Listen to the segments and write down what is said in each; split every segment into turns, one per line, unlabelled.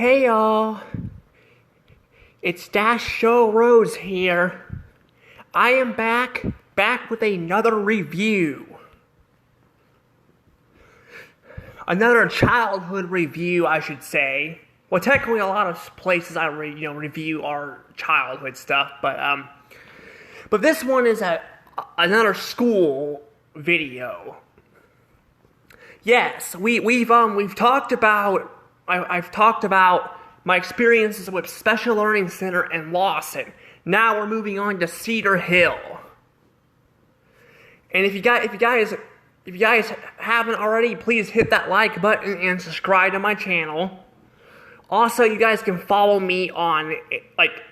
Hey y'all, it's Dash Show Rose here. I am back with another review. Another childhood review, I should say. Well, technically a lot of places I review are childhood stuff, but this one is another school video. Yes, we've talked about I've talked about my experiences with Special Learning Center and Lawson. Now we're moving on to Cedar Hill. And if you guys haven't already, please hit that like button and subscribe to my channel. Also, you guys can follow me on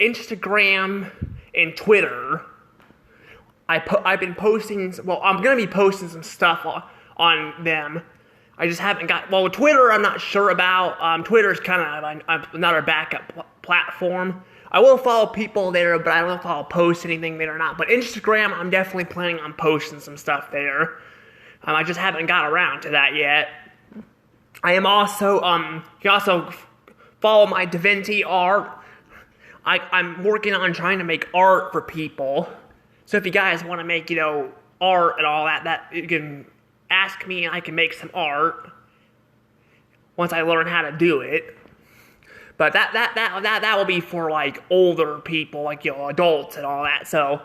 Instagram and Twitter. I've been posting. Well, I'm gonna be posting some stuff on them. I just haven't got, Twitter I'm not sure about. Twitter's kind of another backup platform. I will follow people there, but I don't know if I'll post anything there or not. But Instagram, I'm definitely planning on posting some stuff there. I just haven't got around to that yet. I am also, you can also follow my Divinity art. I'm working on trying to make art for people. So if you guys want to make, art and all that you can ask me and I can make some art once I learn how to do it. But that will be for older people, adults and all that. So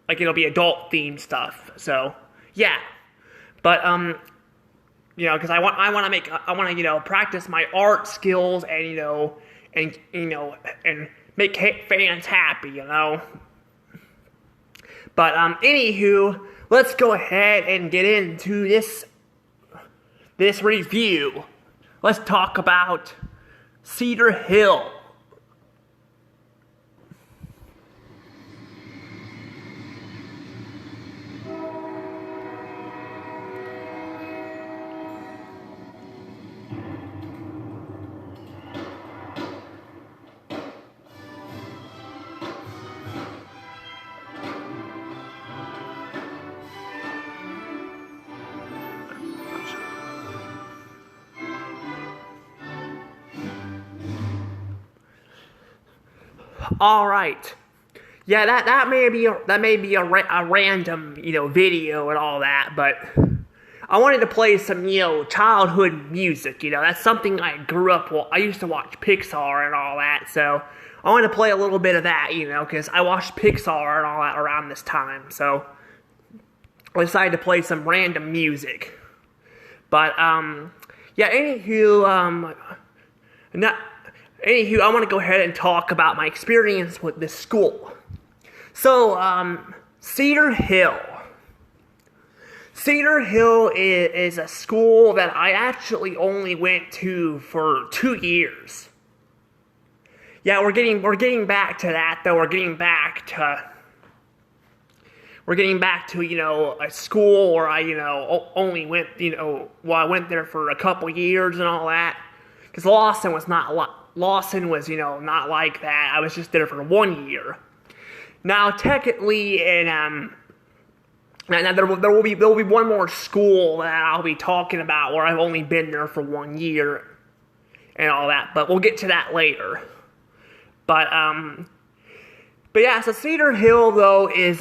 it'll be adult themed stuff. So yeah. But because I want to practice my art skills and make fans happy, But anywho, let's go ahead and get into this review. Let's talk about Cedar Hill. All right, yeah, that may be a random video and all that, but I wanted to play some childhood music. That's something I grew up with. I used to watch Pixar and all that, so I wanted to play a little bit of that, because I watched Pixar and all that around this time. So I decided to play some random music. But yeah, Anywho, I want to go ahead and talk about my experience with this school. So, Cedar Hill. Cedar Hill is a school that I actually only went to for 2 years. Yeah, we're getting back to that though. We're getting back to a school where I only went I went there for a couple years and all that. Because Lawson was not not like that. I was just there for 1 year. Now, technically, there will be one more school that I'll be talking about where I've only been there for 1 year and all that. But we'll get to that later. But yeah, so Cedar Hill though is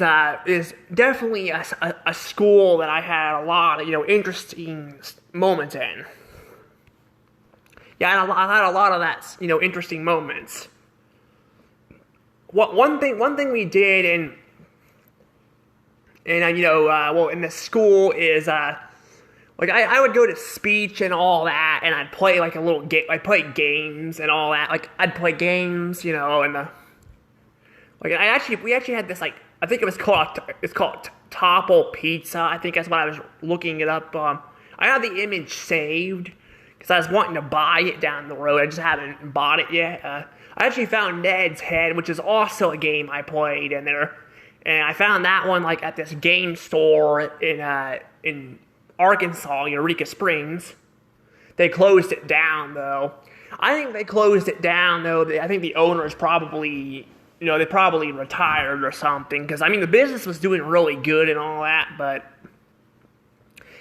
definitely a school that I had a lot of interesting moments in. Yeah, I had a lot of that, interesting moments. One thing we did in the school is I would go to speech and all that, and I'd play a little game. I'd play games and all that. I'd play games, and we actually had this I think it's called Topple Pizza. I think that's what I was looking it up. I had the image saved. Because I was wanting to buy it down the road. I just haven't bought it yet. I actually found Ned's Head, which is also a game I played in there. And I found that one at this game store in Arkansas, Eureka Springs. They closed it down though. I think they closed it down though. I think the owners probably, they probably retired or something. Because the business was doing really good and all that, but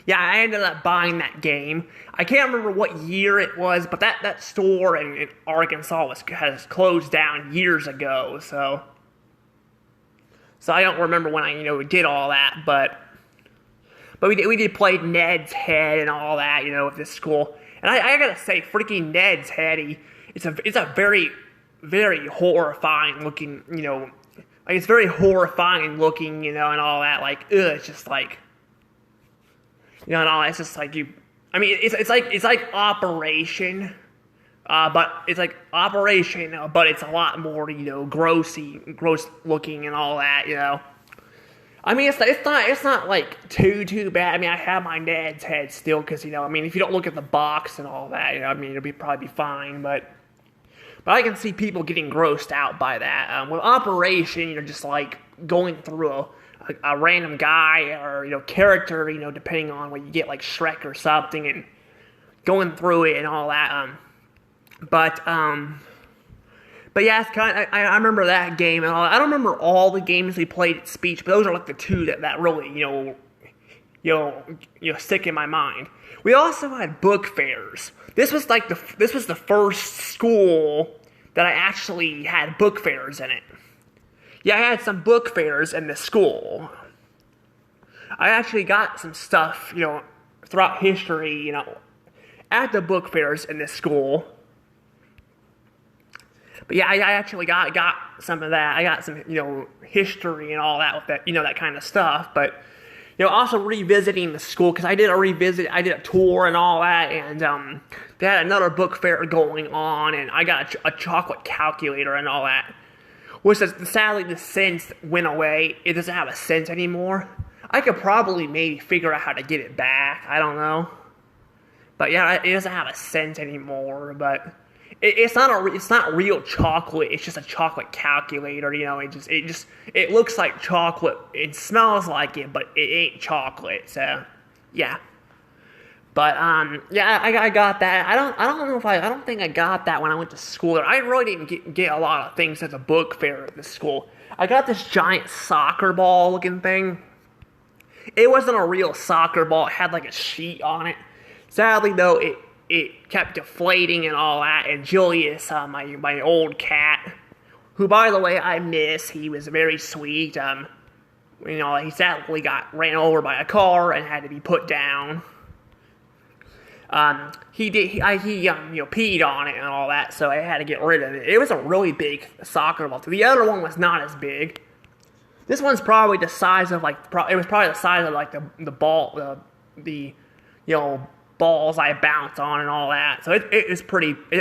Yeah, I ended up buying that game. I can't remember what year it was, but that store in Arkansas has closed down years ago. So I don't remember when I did all that, but we did play Ned's Head and all that at this school. And I gotta say, freaking Ned's Head, it's a very, very horrifying looking like it's very horrifying looking and all that, like it's just like and all that. It's just like it's like Operation, but it's like Operation, but it's a lot more gross looking and all that. I mean, it's not like too bad. I mean, I have my Ned's Head still because I mean, if you don't look at the box and all that, I mean, it'll probably be fine. But I can see people getting grossed out by that. With Operation, you're just like going through a random guy or character, depending on what you get, like Shrek or something, and going through it and all that. But yeah, it's kind of, I remember that game and all. I don't remember all the games we played at Speech, but those are like the two that really stick in my mind. We also had book fairs. This was the first school that I actually had book fairs in it. Yeah, I had some book fairs in the school. I actually got some stuff, throughout history, at the book fairs in this school. But yeah, I actually got some of that. I got some, history and all that with that, that kind of stuff. But, also revisiting the school, because I did a tour and all that, and they had another book fair going on, and I got a chocolate calculator and all that. Which sadly the sense went away. It doesn't have a sense anymore. I could probably maybe figure out how to get it back. I don't know. But yeah, it doesn't have a sense anymore. But it's not real chocolate. It's just a chocolate calculator. It looks like chocolate. It smells like it, but it ain't chocolate. So yeah. But yeah, I got that. I don't think I got that when I went to school. I really didn't get a lot of things at the book fair at the school. I got this giant soccer ball looking thing. It wasn't a real soccer ball. It had like a sheet on it. Sadly though, it kept deflating and all that. And Julius, my old cat, who by the way I miss. He was very sweet. He sadly got ran over by a car and had to be put down. He peed on it and all that, so I had to get rid of it. It was a really big soccer ball. The other one was not as big. This one's probably the size of it was probably the size of like the ball, the balls I bounce on and all that. So it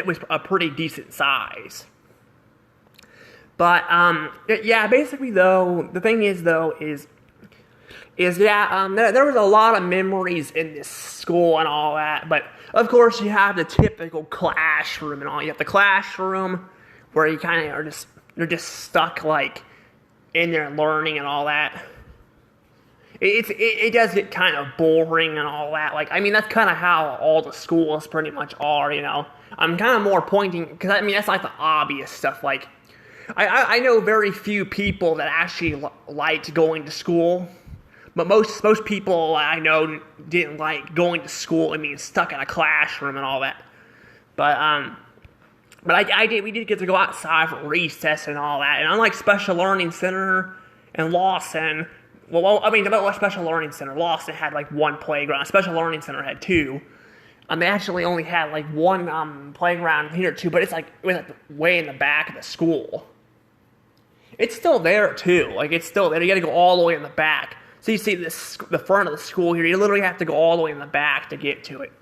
was a pretty decent size. But yeah, basically though, the thing is there was a lot of memories in this school and all that, but of course you have the typical classroom and all. You have the classroom where you kind of you're just stuck like in there learning and all that. It does get kind of boring and all that. Like, I mean, that's kind of how all the schools pretty much are. I'm kind of more pointing because I mean that's like the obvious stuff. Like, I know very few people that actually liked going to school. But most people I know didn't like going to school and being stuck in a classroom and all that. But we did get to go outside for recess and all that. And unlike Special Learning Center and Lawson, Special Learning Center, Lawson had like one playground. Special Learning Center had two. They actually only had like one playground here too, but it was like way in the back of the school. It's still there too. Like, it's still there. You got to go all the way in the back. So you see the front of the school here, you literally have to go all the way in the back to get to it.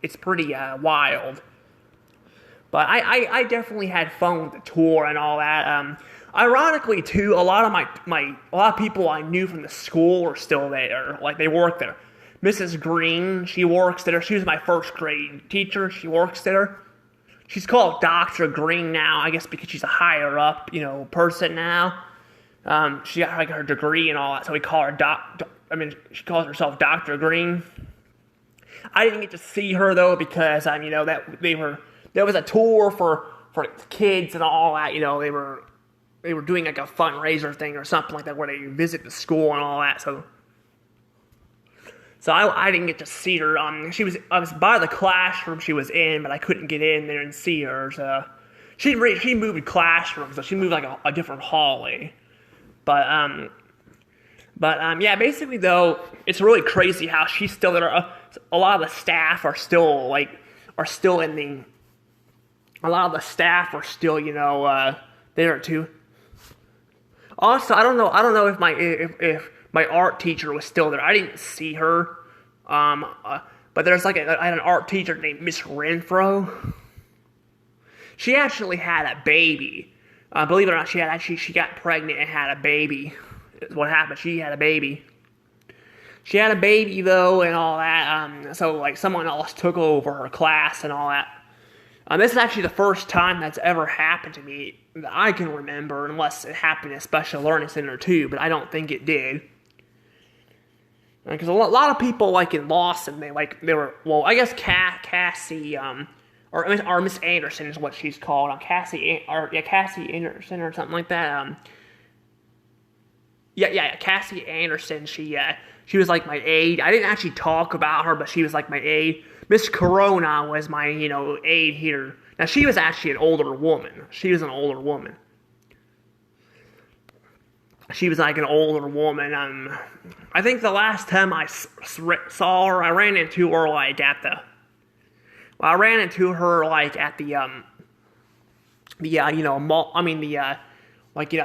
It's pretty wild. But I definitely had fun with the tour and all that. Ironically too, a lot of people I knew from the school were still there. Like, they work there. Mrs. Green, she works there. She was my first grade teacher. She works there. She's called Dr. Green now, I guess because she's a higher up, person now. She got like her degree and all that, so we call her she calls herself Dr. Green. I didn't get to see her though because there was a tour for kids and all that. They were doing like a fundraiser thing or something like that where they visit the school and all that. So So I didn't get to see her. I was by the classroom she was in, but I couldn't get in there and see her. So she moved classrooms, so she moved like a different hallway. But yeah, basically though, it's really crazy how she's still there. A lot of the staff are still in the. A lot of the staff are still, there too. Also, I don't know if my art teacher was still there. I didn't see her. But there's I had an art teacher named Miss Renfro. She actually had a baby. Believe it or not, she got pregnant and had a baby. What happened? She had a baby. She had a baby though, and all that. So someone else took over her class and all that. This is actually the first time that's ever happened to me that I can remember, unless it happened in a special learning center too, but I don't think it did. Because a lot of people in Lawson, they were, well, I guess Cassie, or Miss Anderson is what she's called, Cassie Anderson or something like that. Cassie Anderson. She was my aide. I didn't actually talk about her, but she was my aide. Miss Corona was my, aide here. Now, she was actually an older woman. She was an older woman. She was an older woman. I think the last time I saw her, I ran into her at the mall. I mean I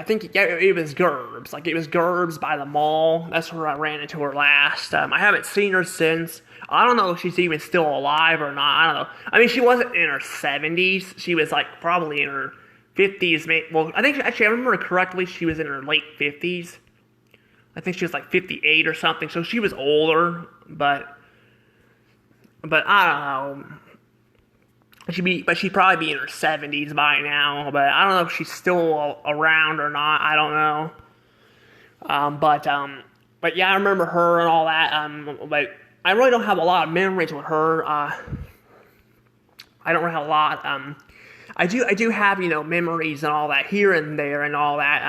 think it was Gerbs. It was Gerbs by the mall. That's where I ran into her last. I haven't seen her since. I don't know if she's even still alive or not. I don't know. I mean, she wasn't in her 70s. She was probably in her 50s. Well, I think actually I remember correctly. She was in her late 50s. I think she was 58 or something. So she was older, but I don't know. She'd probably be in her 70s by now, but I don't know if she's still around or not. I don't know. But yeah, I remember her and all that. But I really don't have a lot of memories with her. I don't really have a lot. I do have memories and all that here and there and all that.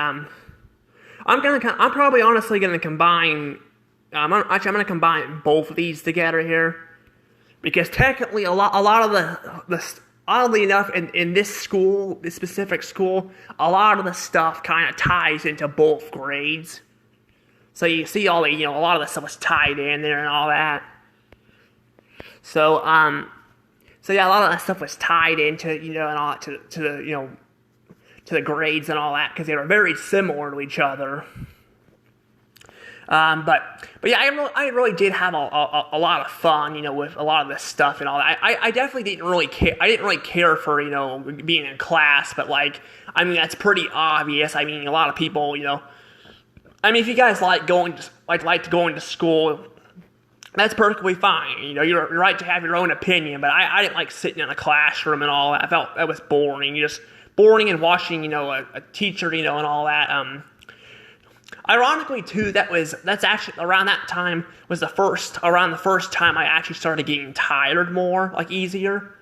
I'm probably honestly gonna combine. I'm gonna combine both of these together here. Because technically, a lot of the oddly enough, in this school, this specific school, a lot of the stuff kind of ties into both grades. So you see all the, a lot of the stuff was tied in there and all that. So yeah, a lot of that stuff was tied into, and all that to the grades and all that, because they were very similar to each other. But yeah, I really did have a lot of fun, with a lot of this stuff and all that. I definitely didn't really care. I didn't really care for, being in class, but that's pretty obvious. I mean, a lot of people, if you guys like going to school, that's perfectly fine. You're right to have your own opinion, but I didn't like sitting in a classroom and all that. I felt that was boring. Just boring and watching, a teacher, and all that. Ironically, too, that's actually around that time was the first time I actually started getting tired more, easier.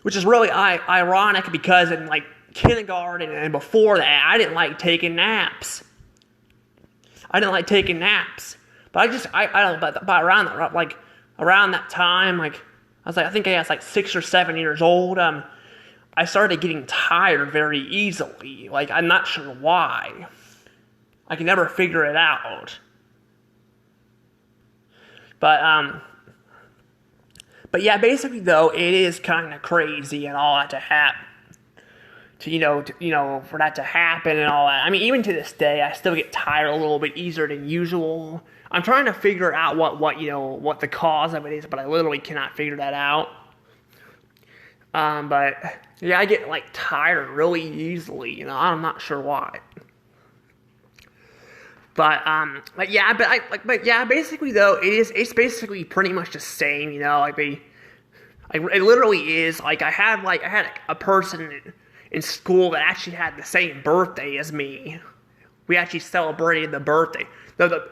Which is really ironic because in kindergarten and before that, I didn't like taking naps. But around that time, I think I was 6 or 7 years old. I started getting tired very easily. I'm not sure why. I can never figure it out. But yeah, basically though, it is kind of crazy and all that to happen. For that to happen and all that. I mean, even to this day, I still get tired a little bit easier than usual. I'm trying to figure out what the cause of it is, but I literally cannot figure that out. But yeah, I get tired really easily. I'm not sure why. But basically though, it's basically pretty much the same, it literally is, I had a person in school that actually had the same birthday as me. We actually celebrated the birthday.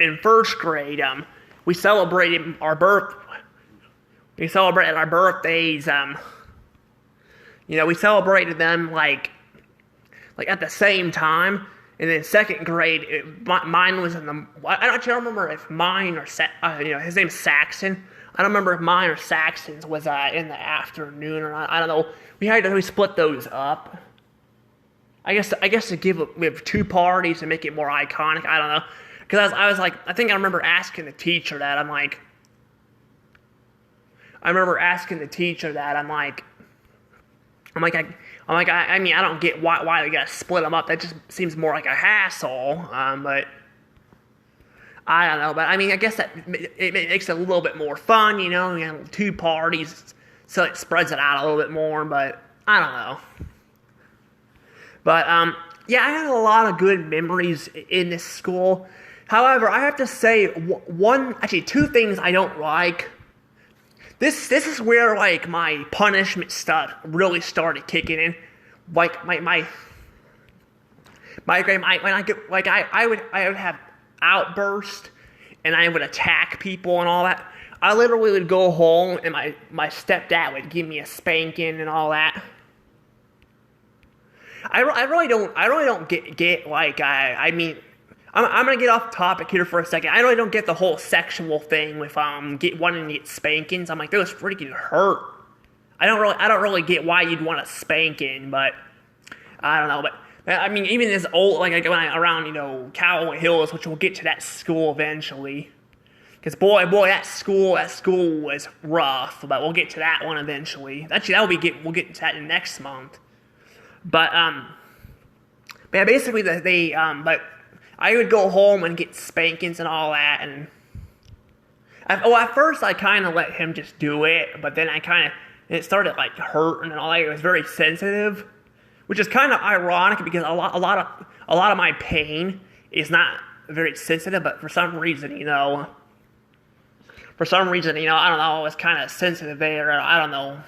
In first grade, we celebrated our birthdays, we celebrated them, at the same time. And then second grade, mine was in the. I don't remember if mine or his name's Saxon. I don't remember if mine or Saxon's was in the afternoon or not. I don't know. We split those up. I guess we have two parties to make it more iconic. I don't know, because I was like, I think I remember asking the teacher that. I'm like, I mean, I don't get why they gotta split them up. That just seems more like a hassle. But I don't know. But I mean, I guess that it makes it a little bit more fun, you know. You have two parties, so it spreads it out a little bit more. But I don't know. But yeah, I had a lot of good memories in this school. However, I have to say two things I don't like. This is where like my punishment stuff really started kicking in. Like I would have outbursts and I would attack people and all that. I literally would go home and my stepdad would give me a spanking and all that. I really don't get like I'm gonna get off topic here for a second. I really don't get the whole sexual thing with wanting to get spankings. I'm like, those freaking hurt. I don't really get why you'd want a spanking, but I don't know. But I mean, even as old, like when around Callaway Hills, which we'll get to that school eventually. Because boy, that school was rough. But we'll get to that one eventually. Actually, we'll get to that next month. But yeah, basically but I would go home and get spankings and all that, and at first I kind of let him just do it, but then it started like hurting and all that. It was very sensitive, which is kind of ironic because a lot of my pain is not very sensitive, but for some reason, I don't know, it was kind of sensitive there. I don't know.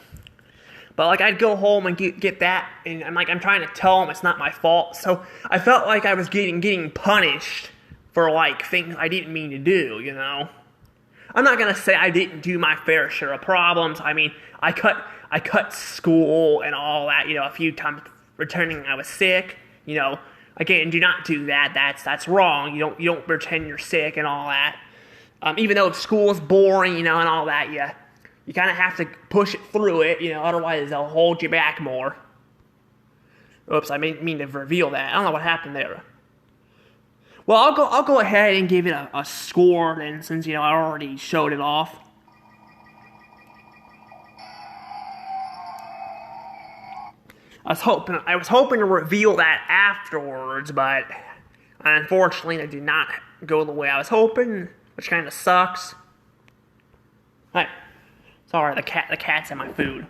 But like I'd go home and get that, and I'm trying to tell him it's not my fault. So I felt like I was getting punished for like things I didn't mean to do. I'm not gonna say I didn't do my fair share of problems. I mean, I cut school and all that. A few times returning I was sick. Again, do not do that. That's wrong. You don't pretend you're sick and all that. Even though school is boring, and all that, yeah. You kind of have to push it through it, otherwise they'll hold you back more. Oops, I didn't mean to reveal that. I don't know what happened there. Well, I'll go ahead and give it a score then, since I already showed it off. I was hoping to reveal that afterwards, but unfortunately it did not go the way I was hoping, which kind of sucks. Alright. Sorry, the cat's in my food.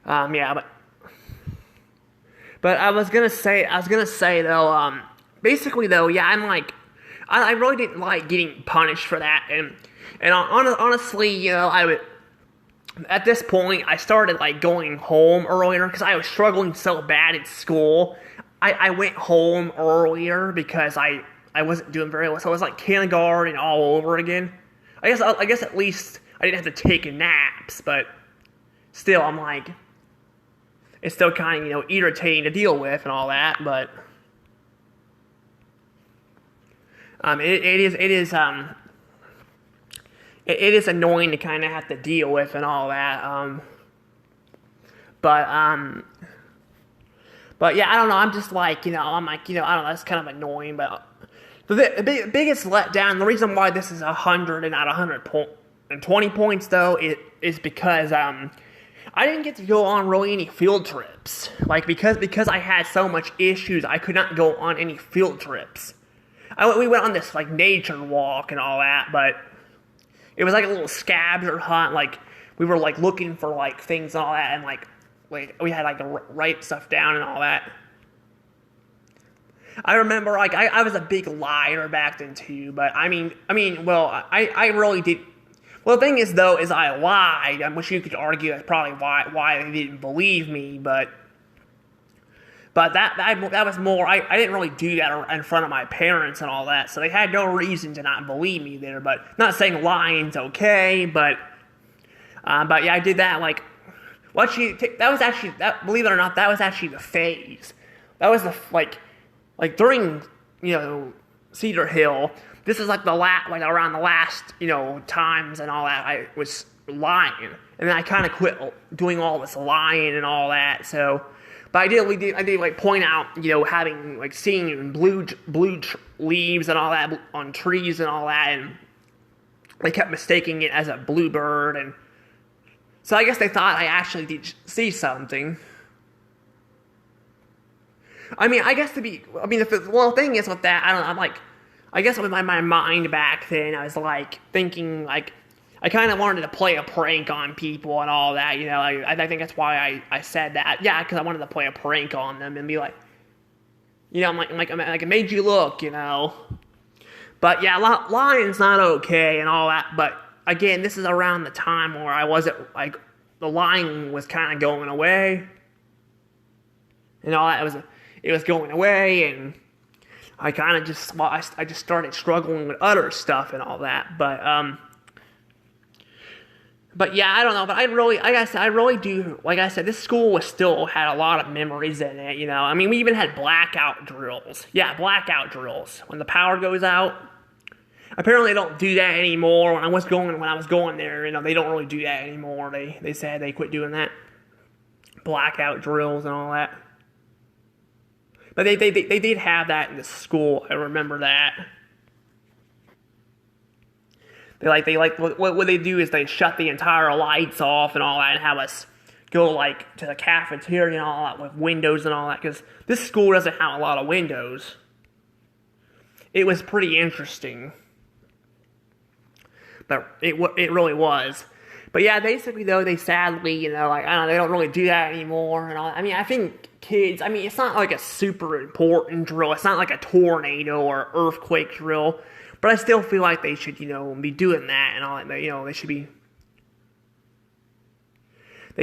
Yeah, but I was gonna say though, basically though, yeah, I really didn't like getting punished for that, and honestly, I would, at this point, I started like going home earlier because I was struggling so bad at school. I went home earlier because I wasn't doing very well, so it was like kindergarten all over again. I guess at least I didn't have to take naps, but still, I'm like, it's still kind of, irritating to deal with and all that, but it is annoying to kind of have to deal with and all that, but yeah, I don't know, I'm just like, I don't know, it's kind of annoying, but the biggest letdown, the reason why this is 100 and not 120 points, though, is because I didn't get to go on really any field trips. Like, because I had so much issues, I could not go on any field trips. We went on this, like, nature walk and all that, but it was like a little scavenger hunt. Like, we were, like, looking for, like, things and all that, and, like we had, like, to write stuff down and all that. I remember, like, I was a big liar back then, too, but, I really did. Well, the thing is, though, is I lied, which you could argue that's probably why they didn't believe me, but that was more, I didn't really do that in front of my parents and all that, so they had no reason to not believe me there, but not saying lying's okay, but yeah, I did that, like, believe it or not, that was actually the phase. That was like during, Cedar Hill, this is like like around the last, times and all that I was lying. And then I kind of quit doing all this lying and all that, so. But I did like point out, having, like, seeing blue leaves and all that on trees and all that, and they kept mistaking it as a bluebird, and so I guess they thought I actually did see something. I mean, the thing is with that, I'm like, I guess with my mind back then, I was like thinking like, I kind of wanted to play a prank on people and all that, I think that's why I said that, yeah, because I wanted to play a prank on them and be like, I'm like it made you look, but yeah, lying's not okay and all that, but again, this is around the time where I wasn't, like, the lying was kind of going away, and all that, it was going away, and I kind of just, I just started struggling with other stuff and all that, but yeah, I don't know, but I really do, like I said, this school still had a lot of memories in it, I mean, we even had blackout drills. Yeah, blackout drills. When the power goes out. Apparently they don't do that anymore. When I was going there, they don't really do that anymore. They said they quit doing that. Blackout drills and all that. But they did have that in the school, I remember that. What they do is they shut the entire lights off and all that and have us go, like, to the cafeteria and all that with windows and all that, because this school doesn't have a lot of windows. It was pretty interesting. But it really was. But yeah, basically though, they sadly, like, I don't know, they don't really do that anymore and all that. I mean, I think kids, it's not like a super important drill. It's not like a tornado or earthquake drill. But I still feel like they should, be doing that and all that. They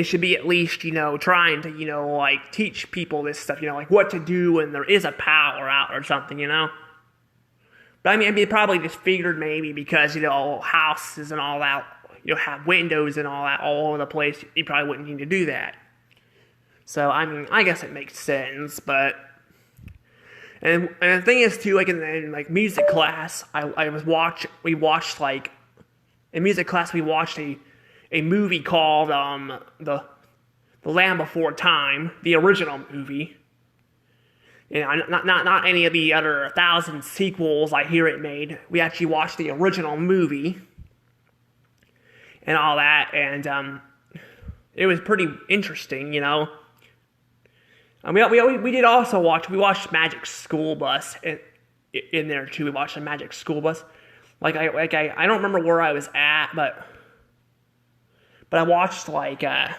should be at least, trying to, like, teach people this stuff, like what to do when there is a power out or something, But I mean, they probably just figured maybe because, houses and all that, have windows and all that all over the place, you probably wouldn't need to do that. So, I mean, I guess it makes sense, but. And the thing is too, like in like music class, we watched in music class we watched a movie called the Land Before Time, the original movie. Not any of the other 1,000 sequels I hear it made. We actually watched the original movie and all that, and it was pretty interesting, We did also we watched Magic School Bus in there too. We watched the Magic School Bus. I don't remember where I was at, but I watched an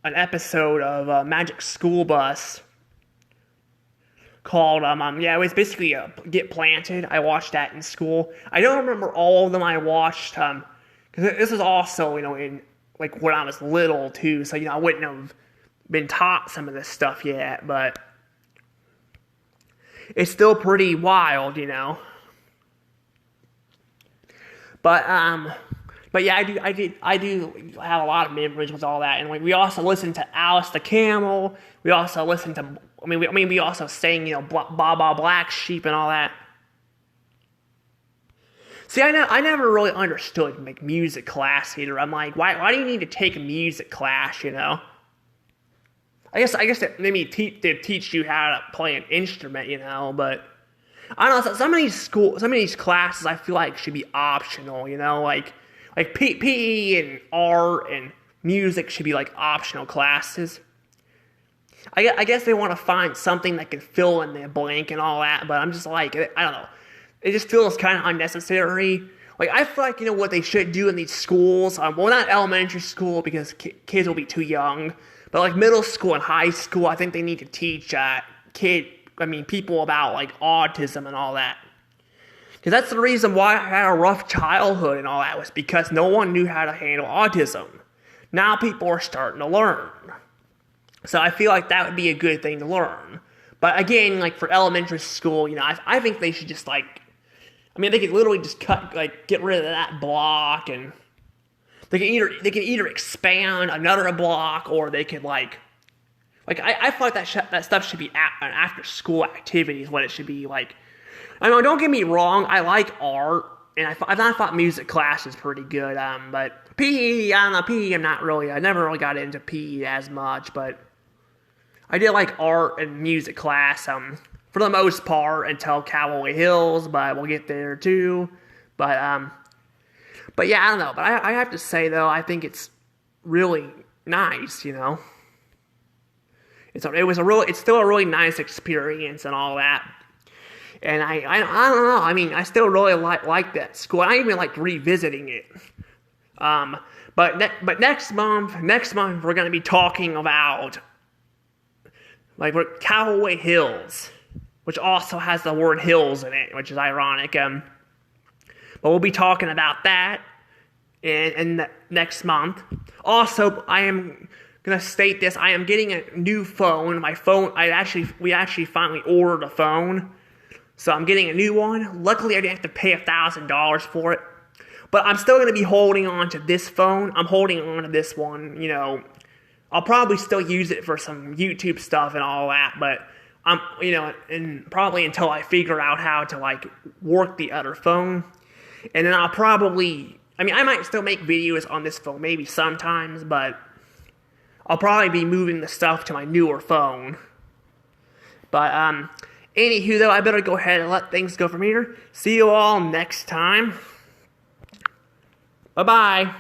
episode of Magic School Bus called it was basically Get Planted. I watched that in school. I don't remember all of them I watched because this is also in like when I was little too, so I wouldn't have been taught some of this stuff yet, but it's still pretty wild, But yeah, I do have a lot of memories with all that, and we also listened to Alice the Camel. We also listened to, we also sang, Baa Black Sheep and all that. See, I never really understood music class either. I'm like, why do you need to take a music class? I guess that maybe they teach you how to play an instrument, but I don't know. Some of these classes I feel like should be optional, like PE and art and music should be like optional classes. I guess they want to find something that can fill in the blank and all that, but I'm just like, I don't know. It just feels kind of unnecessary. Like, I feel like, what they should do in these schools, well, not elementary school because kids will be too young, but like middle school and high school, I think they need to teach people about like autism and all that. Because that's the reason why I had a rough childhood and all that, was because no one knew how to handle autism. Now people are starting to learn. So I feel like that would be a good thing to learn. But again, like for elementary school, I think they should just they could literally just get rid of that block, and they can either expand another block, or they could Like, I feel like that stuff should be an after-school activity is what it should be. Like, I mean, don't get me wrong, I like art, and I thought music class is pretty good, but PE, I don't know, PE, I never really got into PE as much, but I did like art and music class, for the most part, until Cowboy Hills, but we'll get there too, but yeah, I don't know, but I have to say, though, I think it's really nice, you know? It's still a really nice experience and all that. And I don't know. I mean, I still really like that school. I even like revisiting it. But next month we're gonna be talking about we're Cowboy Hills, which also has the word hills in it, which is ironic. But we'll be talking about that in next month. Also, I am gonna state this: I am getting a new phone. My phone, we actually finally ordered a phone, so I'm getting a new one. Luckily, I didn't have to pay $1,000 for it, but I'm still gonna be holding on to this phone. I'm holding on to this one. You know, I'll probably still use it for some YouTube stuff and all that, but and probably until I figure out how to like work the other phone, and then I'll probably. I mean, I might still make videos on this phone, maybe sometimes, but I'll probably be moving the stuff to my newer phone. But, anywho, though, I better go ahead and let things go from here. See you all next time. Bye-bye.